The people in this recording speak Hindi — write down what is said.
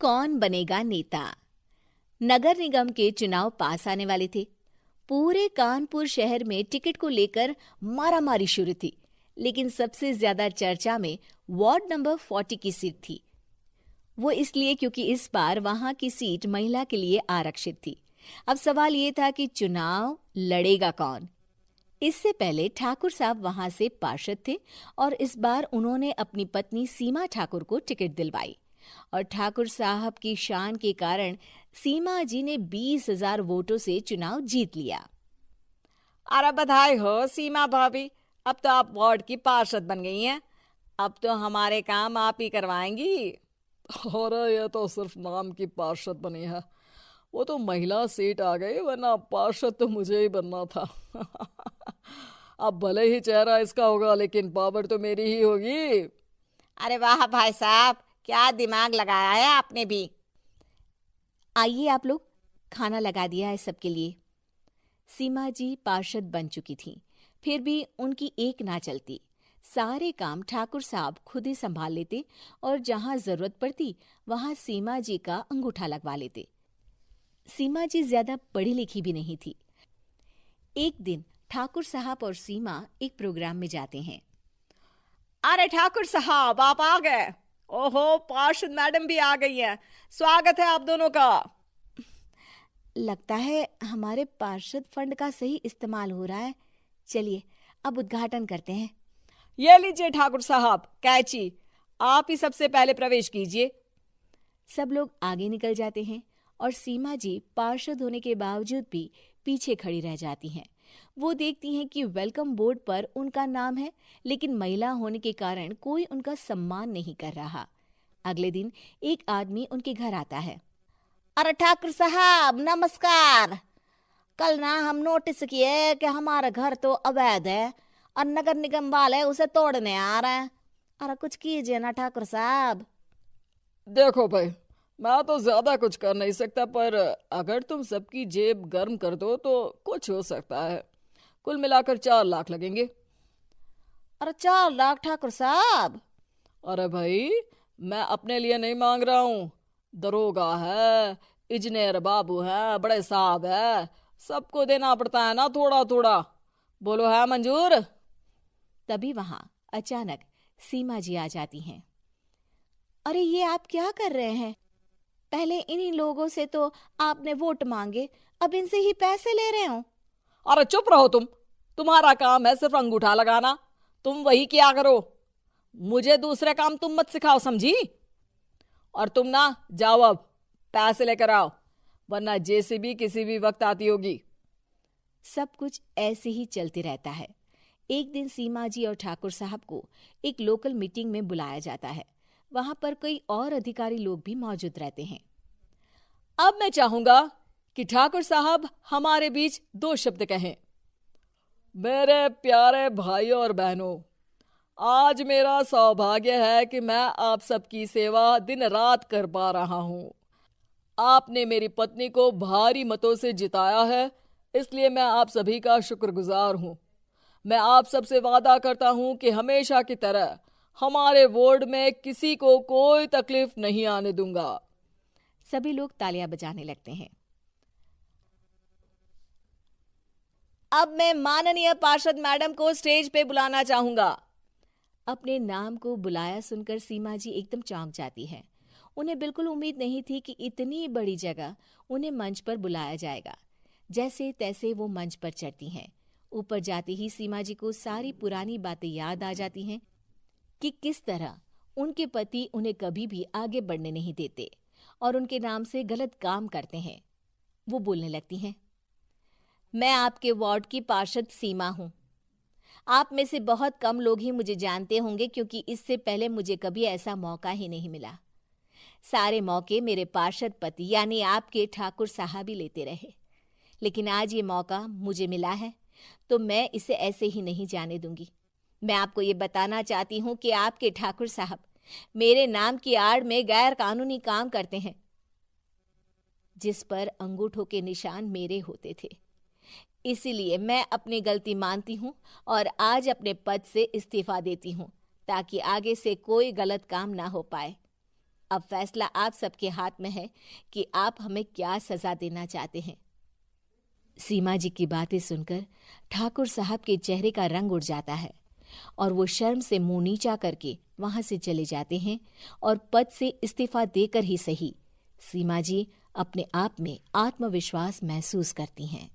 कौन बनेगा नेता। नगर निगम के चुनाव पास आने वाले थे। पूरे कानपुर शहर में टिकट को लेकर मारामारी शुरू थी, लेकिन सबसे ज्यादा चर्चा में वार्ड नंबर 40 की सीट थी। वो इसलिए क्योंकि इस बार वहां की सीट महिला के लिए आरक्षित थी। अब सवाल ये था कि चुनाव लड़ेगा कौन। इससे पहले ठाकुर साहब वहां से पार्षद थे और इस बार उन्होंने अपनी पत्नी सीमा ठाकुर को टिकट दिलवाई और ठाकुर साहब की शान के कारण सीमा जी ने 20,000 वोटों से चुनाव जीत लिया। अरे बधाई हो सीमा भाभी, अब तो आप वार्ड की पार्षद बन गई हैं। अब तो हमारे काम आप ही करवाएंगी। अरे ये तो सिर्फ नाम की पार्षद बनी है, वो तो महिला सीट आ गई, वरना पार्षद तो मुझे ही बनना था। अब भले ही चेहरा इसका होगा, लेकिन पावर तो मेरी ही होगी। अरे वाह भाई साहब, क्या दिमाग लगाया है आपने भी। आइए आप लोग, खाना लगा दिया है सबके लिए। सीमा जी पार्षद बन चुकी थीं, फिर भी उनकी एक ना चलती। सारे काम ठाकुर साहब खुद ही संभाल लेते और जहां जरूरत पड़ती वहां सीमा जी का अंगूठा लगवा लेते। सीमा जी ज्यादा पढ़ी लिखी भी नहीं थी। एक दिन ठाकुर साहब और सीमा एक प्रोग्राम में जाते हैं। अरे ठाकुर साहब, आप आ गए। ओहो, पार्षद मैडम भी आ गई हैं। स्वागत है आप दोनों का। लगता है हमारे पार्षद फंड का सही इस्तेमाल हो रहा है। चलिए अब उद्घाटन करते हैं। ये लीजिए ठाकुर साहब कैची, आप ही सबसे पहले प्रवेश कीजिए। सब लोग आगे निकल जाते हैं और सीमा जी पार्षद होने के बावजूद भी पीछे खड़ी रह जाती हैं। वो देखती हैं कि वेलकम बोर्ड पर उनका नाम है, लेकिन महिला होने के कारण कोई उनका सम्मान नहीं कर रहा। अगले दिन एक आदमी उनके घर आता है। अरे ठाकुर साहब नमस्कार। कल ना हम नोटिस किए कि हमारा घर तो अवैध है और नगर निगम वाले उसे तोड़ने आ रहे हैं। अरे कुछ कीजिए ना ठाकुर साहब। देखो भाई, मैं तो ज्यादा कुछ कर नहीं सकता, पर अगर तुम सबकी जेब गर्म कर दो तो कुछ हो सकता है। कुल मिलाकर 4 लाख लगेंगे। अरे 4 लाख ठाकुर साहब? अरे भाई, मैं अपने लिए नहीं मांग रहा हूँ। दरोगा है, इंजीनियर बाबू है, बड़े साहब है, सबको देना पड़ता है ना थोड़ा थोड़ा। बोलो है मंजूर? तभी वहां अचानक सीमा जी आ जाती हैं। अरे ये आप क्या कर रहे हैं? पहले इन्हीं लोगों से तो आपने वोट मांगे, अब इनसे ही पैसे ले रहे हो। अरे चुप रहो तुम, तुम्हारा काम है सिर्फ अंगूठा लगाना, तुम वही किया करो। मुझे दूसरे काम तुम मत सिखाओ, समझी? और तुम ना जाओ, अब पैसे लेकर आओ, वरना जेसीबी किसी भी वक्त आती होगी। सब कुछ ऐसे ही चलते रहता है। एक दिन सीमा जी और ठाकुर साहब को एक लोकल मीटिंग में बुलाया जाता है। वहां पर कई और अधिकारी लोग भी मौजूद रहते हैं। अब मैं चाहूंगा कि ठाकुर साहब हमारे बीच 2 शब्द कहें। मेरे प्यारे भाइयों और बहनों, आज मेरा सौभाग्य है कि मैं आप सबकी सेवा दिन रात कर पा रहा हूं। आपने मेरी पत्नी को भारी मतों से जिताया है, इसलिए मैं आप सभी का शुक्रगुजार हूं। मैं आप सबसे वादा करता हूं कि हमेशा की तरह हमारे वार्ड में किसी को कोई तकलीफ नहीं आने दूंगा। सभी लोग तालियां बजाने लगते हैं। अब मैं माननीय पार्षद मैडम को स्टेज पे बुलाना चाहूंगा। अपने नाम को बुलाया सुनकर सीमा जी एकदम चौंक जाती है। उन्हें बिल्कुल उम्मीद नहीं थी कि इतनी बड़ी जगह उन्हें मंच पर बुलाया जाएगा। जैसे तैसे वो मंच पर चढ़ती हैं। ऊपर जाते ही सीमा जी को सारी पुरानी बातें याद आ जाती हैं कि किस तरह उनके पति उन्हें कभी भी आगे बढ़ने नहीं देते और उनके नाम से गलत काम करते हैं। वो बोलने लगती हैं। मैं आपके वार्ड की पार्षद सीमा हूं। आप में से बहुत कम लोग ही मुझे जानते होंगे, क्योंकि इससे पहले मुझे कभी ऐसा मौका ही नहीं मिला। सारे मौके मेरे पार्षद पति यानी आपके ठाकुर साहब ही लेते रहे, लेकिन आज ये मौका मुझे मिला है तो मैं इसे ऐसे ही नहीं जाने दूंगी। मैं आपको ये बताना चाहती हूँ कि आपके ठाकुर साहब मेरे नाम की आड़ में गैर कानूनी काम करते हैं, जिस पर अंगूठों के निशान मेरे होते थे। इसीलिए मैं अपनी गलती मानती हूँ और आज अपने पद से इस्तीफा देती हूँ, ताकि आगे से कोई गलत काम ना हो पाए। अब फैसला आप सबके हाथ में है कि आप हमें क्या सजा देना चाहते हैं। सीमा जी की बातें सुनकर ठाकुर साहब के चेहरे का रंग उड़ जाता है और वो शर्म से मुंह नीचा करके वहां से चले जाते हैं और पद से इस्तीफा देकर ही सही सीमा जी अपने आप में आत्मविश्वास महसूस करती हैं।